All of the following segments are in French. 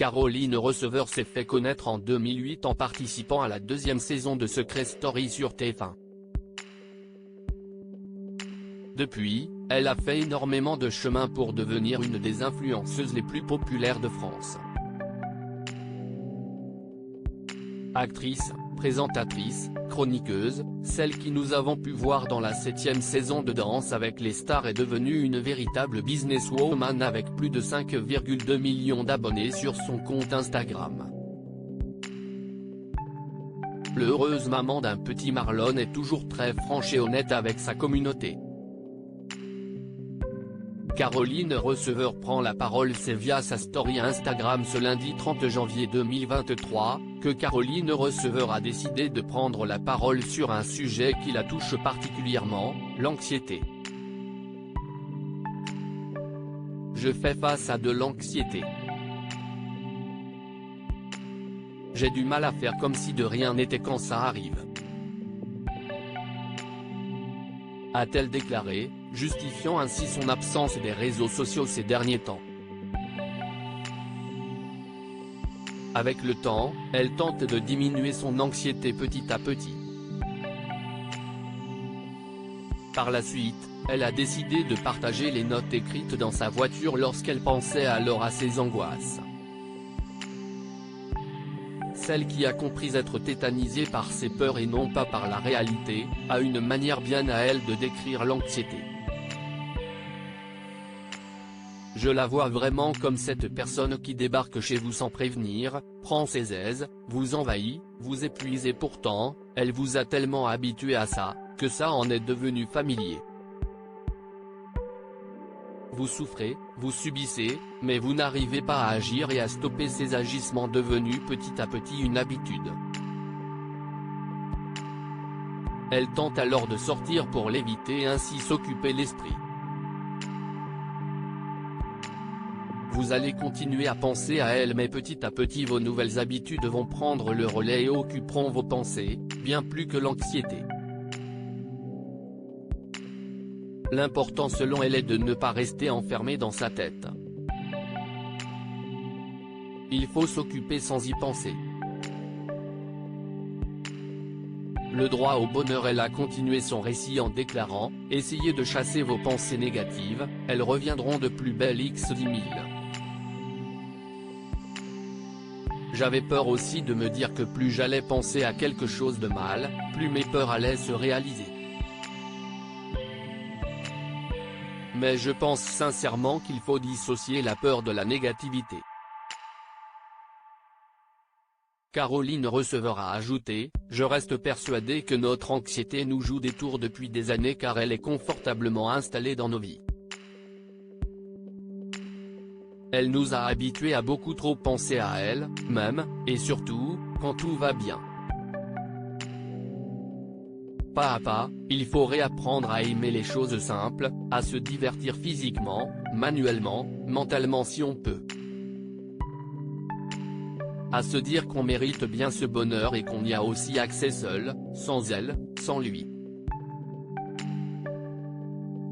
Caroline Receveur s'est fait connaître en 2008 en participant à la deuxième saison de Secret Story sur TF1. Depuis, elle a fait énormément de chemin pour devenir une des influenceuses les plus populaires de France. Actrice, présentatrice, chroniqueuse, celle qui nous avons pu voir dans la 7e saison de Danse avec les stars est devenue une véritable businesswoman avec plus de 5,2 millions d'abonnés sur son compte Instagram. L'heureuse maman d'un petit Marlon est toujours très franche et honnête avec sa communauté. Caroline Receveur prend la parole. C'est via sa story Instagram ce lundi 30 janvier 2023, que Caroline Receveur a décidé de prendre la parole sur un sujet qui la touche particulièrement, l'anxiété. Je fais face à de l'anxiété. J'ai du mal à faire comme si de rien n'était quand ça arrive. A-t-elle déclaré, justifiant ainsi son absence des réseaux sociaux ces derniers temps. Avec le temps, elle tente de diminuer son anxiété petit à petit. Par la suite, elle a décidé de partager les notes écrites dans sa voiture lorsqu'elle pensait alors à ses angoisses. Celle qui a compris être tétanisée par ses peurs et non pas par la réalité, a une manière bien à elle de décrire l'anxiété. Je la vois vraiment comme cette personne qui débarque chez vous sans prévenir, prend ses aises, vous envahit, vous épuise et pourtant, elle vous a tellement habitué à ça, que ça en est devenu familier. Vous souffrez, vous subissez, mais vous n'arrivez pas à agir et à stopper ces agissements devenus petit à petit une habitude. Elle tente alors de sortir pour l'éviter et ainsi s'occuper l'esprit. Vous allez continuer à penser à elle mais petit à petit vos nouvelles habitudes vont prendre le relais et occuperont vos pensées, bien plus que l'anxiété. L'important selon elle est de ne pas rester enfermé dans sa tête. Il faut s'occuper sans y penser. Le droit au bonheur. Elle a continué son récit en déclarant, essayez de chasser vos pensées négatives, elles reviendront de plus belle x 10 000. J'avais peur aussi de me dire que plus j'allais penser à quelque chose de mal, plus mes peurs allaient se réaliser. Mais je pense sincèrement qu'il faut dissocier la peur de la négativité. Caroline Receveur a ajouté, je reste persuadée que notre anxiété nous joue des tours depuis des années car elle est confortablement installée dans nos vies. Elle nous a habitués à beaucoup trop penser à elle, même, et surtout, quand tout va bien. Pas à pas, il faut réapprendre à aimer les choses simples, à se divertir physiquement, manuellement, mentalement si on peut. À se dire qu'on mérite bien ce bonheur et qu'on y a aussi accès seul, sans elle, sans lui.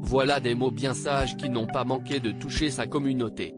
Voilà des mots bien sages qui n'ont pas manqué de toucher sa communauté.